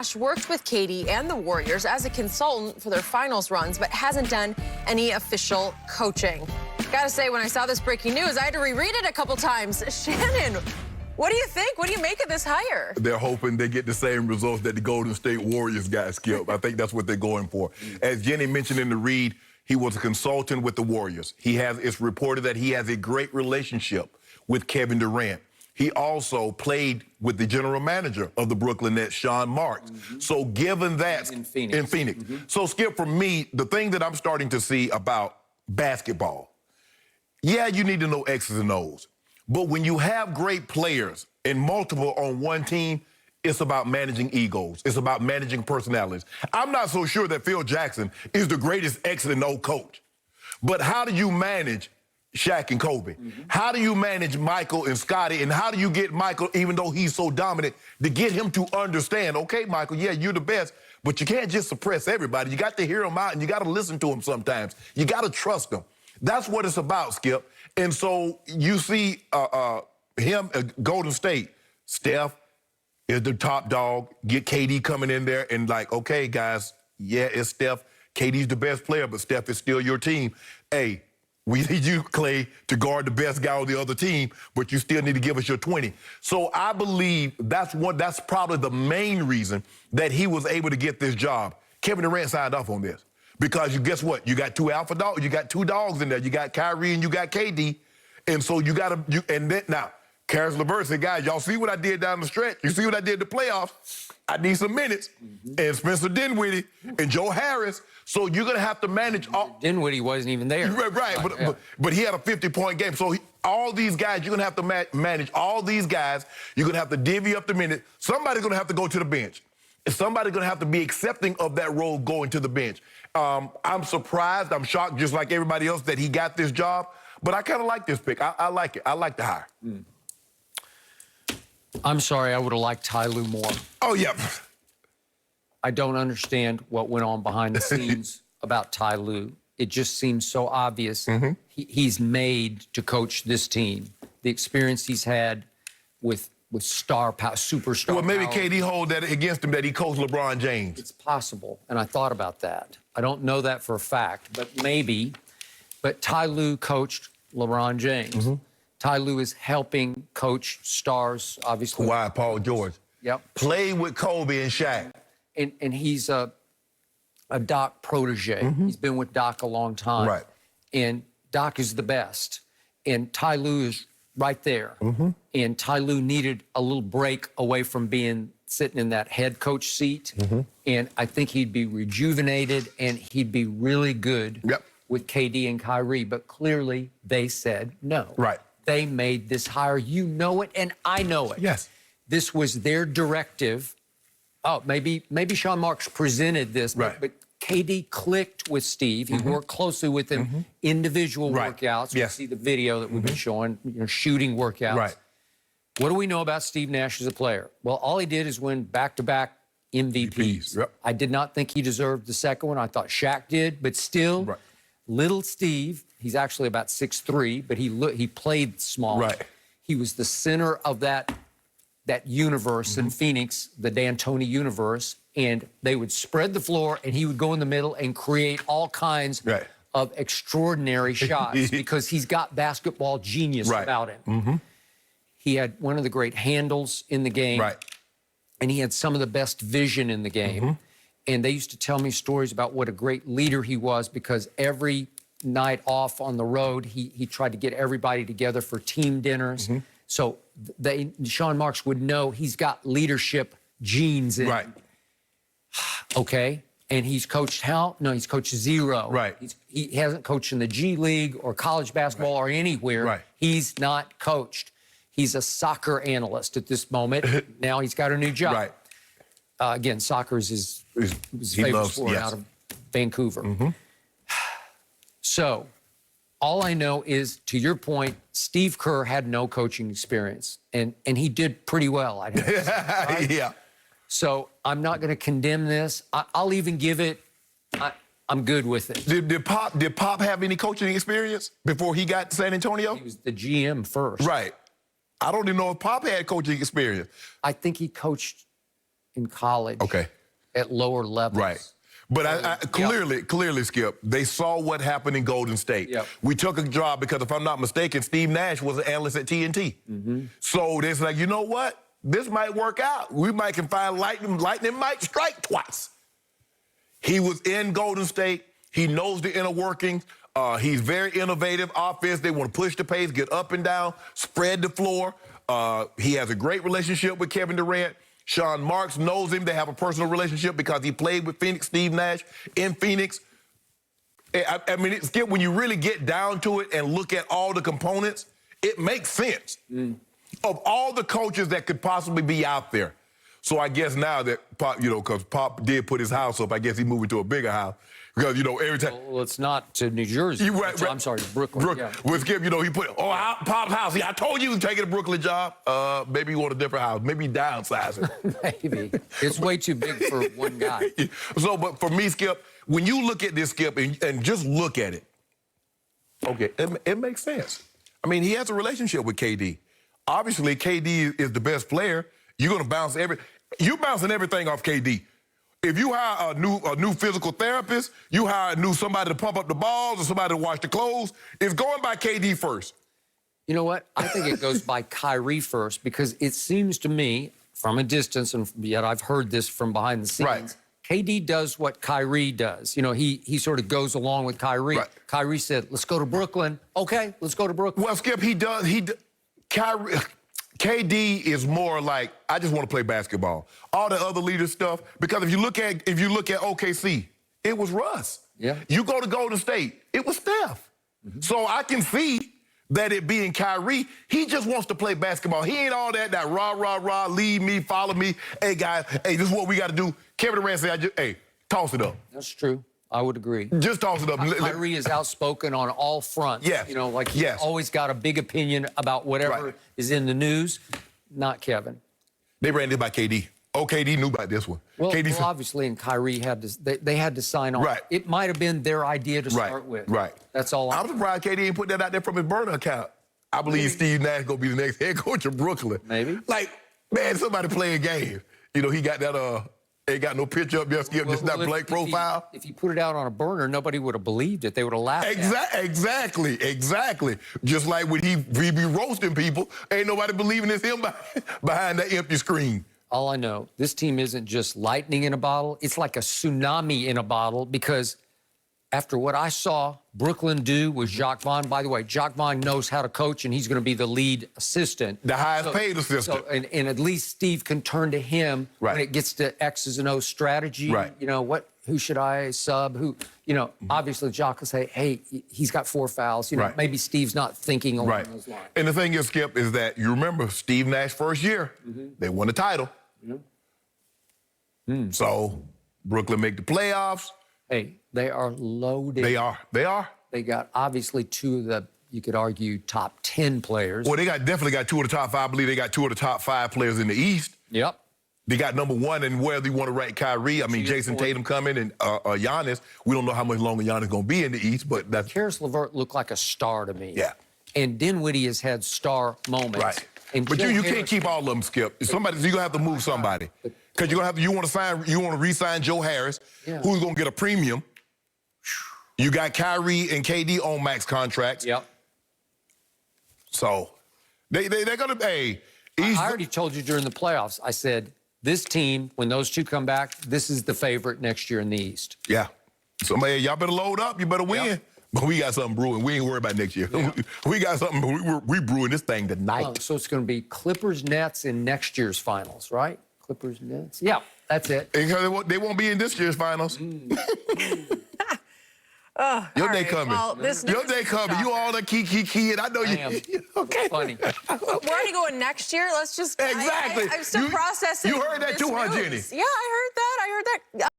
Nash worked with Katie and the Warriors as a consultant for their finals runs, but hasn't done any official coaching. Gotta say, when I saw this breaking news, I had to reread it a couple times. Shannon, what do you think? What do you make of this hire? They're hoping they get the same results that the Golden State Warriors got, Skip. I think that's what they're going for. As Jenny mentioned in the read, he was a consultant with the Warriors. It's reported that he has a great relationship with Kevin Durant. He also played with the general manager of the Brooklyn Nets, Sean Marks. So given that... In Phoenix. So, Skip, for me, the thing that I'm starting to see about basketball, yeah, you need to know X's and O's. But when you have great players and multiple on one team, it's about managing egos. It's about managing personalities. I'm not so sure that Phil Jackson is the greatest X and O coach. But how do you manage Shaq and Kobe? How do you manage Michael and Scottie? And how do you get Michael, even though he's so dominant, to get him to understand, okay, Michael, yeah, you're the best, but you can't just suppress everybody. You got to hear him out, and you got to listen to him sometimes. You got to trust him. That's what it's about, Skip. And so you see him at Golden State. Steph is the top dog. Get KD coming in there and like, okay, guys, yeah, it's Steph. KD's the best player, but Steph is still your team. Hey, we need you, Clay, to guard the best guy on the other team, but you still need to give us your 20. So I believe that's probably the main reason that he was able to get this job. Kevin Durant signed off on this. Because guess what? You got two alpha dogs, you got two dogs in there. You got Kyrie and you got KD. And so now, Karis LeVert said, guys, y'all see what I did down the stretch? You see what I did in the playoffs? I need some minutes. And Spencer Dinwiddie and Joe Harris. So you're going to have to manage all... Dinwiddie wasn't even there. Right, but he had a 50-point game. So all these guys, you're going to have to manage all these guys. You're going to have to divvy up the minutes. Somebody's going to have to go to the bench. Somebody's going to have to be accepting of that role going to the bench. I'm surprised, I'm shocked, just like everybody else, that he got this job. But I kind of like this pick. I like it. I like the hire. I'm sorry, I would have liked Ty Lue more. Oh, yeah. I don't understand what went on behind the scenes about Ty Lue. It just seems so obvious. He's made to coach this team. The experience he's had with star power, superstar Well, maybe power. KD hold that against him that he coached LeBron James. It's possible, and I thought about that. I don't know that for a fact, but maybe. But Ty Lue coached LeBron James. Ty Lue is helping coach stars, obviously. Kawhi, Paul George. Yep. Played with Kobe and Shaq. And he's a Doc protege. He's been with Doc a long time. Right. And Doc is the best. And Ty Lue is right there. And Ty Lue needed a little break away from sitting in that head coach seat. And I think he'd be rejuvenated and he'd be really good with KD and Kyrie. But clearly they said no. Right. They made this hire. You know it, and I know it. Yes. This was their directive. Oh, maybe Sean Marks presented this, but KD clicked with Steve. He worked closely with him, individual workouts. You see the video that we've been showing, shooting workouts. Right. What do we know about Steve Nash as a player? Well, all he did is win back-to-back MVPs. I did not think he deserved the second one. I thought Shaq did, but still, little Steve, he's actually about 6'3", but he played small. He was the center of that universe in Phoenix, the D'Antoni universe, and they would spread the floor, and he would go in the middle and create all kinds of extraordinary shots because he's got basketball genius about him. He had one of the great handles in the game, and he had some of the best vision in the game. And they used to tell me stories about what a great leader he was because every night off on the road, he tried to get everybody together for team dinners. So Sean Marks would know he's got leadership genes in him. Okay. And he's coached how? No, he's coached zero. He hasn't coached in the G League or college basketball or anywhere. He's not coached. He's a soccer analyst at this moment. Now he's got a new job. Again, soccer is his favorite sport out of Vancouver. So all I know is, to your point, Steve Kerr had no coaching experience, and he did pretty well, I'd have to say, right? So I'm not going to condemn this. I'll even give it, I'm good with it. Did Pop have any coaching experience before he got to San Antonio? He was the GM first. I don't even know if Pop had coaching experience. I think he coached in college. Okay. At lower levels. Right. But I clearly, Skip, they saw what happened in Golden State. Yep. We took a job because, if I'm not mistaken, Steve Nash was an analyst at TNT. So it's like, you know what? This might work out. We might can find lightning might strike twice. He was in Golden State. He knows the inner workings. He's very innovative offense. They want to push the pace, get up and down, spread the floor. He has a great relationship with Kevin Durant. Sean Marks knows him. They have a personal relationship because he played with Steve Nash in Phoenix. I mean, Skip, when you really get down to it and look at all the components, it makes sense. Of all the coaches that could possibly be out there. So I guess now that Pop, because Pop did put his house up, I guess he's moving to a bigger house. Because, every time. Well, it's not to New Jersey. I'm sorry, Brooklyn. Yeah. With Skip, he put, Pop's house. I told you he was taking a Brooklyn job. Maybe you want a different house. Maybe downsizing. Maybe. It's way too big for one guy. So, but for me, Skip, when you look at this, Skip, and just look at it, okay, it makes sense. I mean, he has a relationship with KD. Obviously, KD is the best player. You're going to bounce you're bouncing everything off KD. If you hire a new physical therapist, you hire somebody to pump up the balls or somebody to wash the clothes, it's going by KD first. You know what? I think it goes by Kyrie first because it seems to me, from a distance, and yet I've heard this from behind the scenes, right. KD does what Kyrie does. He sort of goes along with Kyrie. Right. Kyrie said, let's go to Brooklyn. Okay, let's go to Brooklyn. Well, Skip, KD is more like, I just want to play basketball. All the other leader stuff, because if you look at OKC, it was Russ. Yeah. You go to Golden State, it was Steph. So I can see that it being Kyrie, he just wants to play basketball. He ain't all that rah, lead me, follow me. Hey, guys, hey, this is what we got to do. Kevin Durant said, hey, toss it up. That's true. I would agree. Just toss it up. Kyrie is outspoken on all fronts. Yes. He's always got a big opinion about whatever is in the news. Not Kevin. They ran this by KD. Oh, KD knew about this one. Well, obviously, and Kyrie had to. They had to sign on. Right. It might have been their idea to start with. Right. That's all. I'm surprised KD didn't put that out there from his burner account. I believe Steve Nash gonna be the next head coach of Brooklyn. Maybe. Like, man, somebody playing games. He got that. Ain't got no picture up there, Skip, just that blank profile. If he put it out on a burner, nobody would have believed it. They would have laughed at it. Exactly. Just like when he be roasting people, ain't nobody believing it's him behind that empty screen. All I know, this team isn't just lightning in a bottle. It's like a tsunami in a bottle because after what I saw Brooklyn do with Jacques Vaughn, by the way, Jacques Vaughn knows how to coach, and he's going to be the lead assistant. The highest paid assistant. And at least Steve can turn to him when it gets to X's and O's strategy. Right. Who should I sub? Obviously Jacques will say, hey, he's got 4 fouls. Maybe Steve's not thinking along those lines. And the thing is, Skip, is that you remember Steve Nash's first year, they won the title. So Brooklyn make the playoffs. Hey, they are loaded. They are. They got obviously 2 of the, you could argue, top 10 players. Well, they definitely got 2 of the top 5. I believe they got 2 of the top 5 players in the East. Yep. They got number 1, and whether you want to rank Kyrie, I mean, Jason Tatum coming and Giannis. We don't know how much longer Giannis going to be in the East, but that's... Karis LeVert looked like a star to me. Yeah. And Dinwiddie has had star moments. Right. And but you can't keep all of them, Skip. You're going to have to move somebody. Because you want to re-sign Joe Harris, who's going to get a premium. You got Kyrie and KD on max contracts. Yep. So they're going to, hey. I already told you during the playoffs, I said, this team, when those 2 come back, this is the favorite next year in the East. Yeah. So, man, y'all better load up. You better win. Yep. But we got something brewing. We ain't worried about next year. Yeah. We got something. We brewing this thing tonight. So it's going to be Clippers, Nets in next year's finals, right? Clippers, Nets. Yeah, that's it. Because they won't be in this year's finals. Your day coming. Well, your day coming. You all the key, and I know you. Okay. Funny. We're already going next year. Let's just. Exactly. I'm still processing. You heard that too, huh, Jenny? Yeah, I heard that.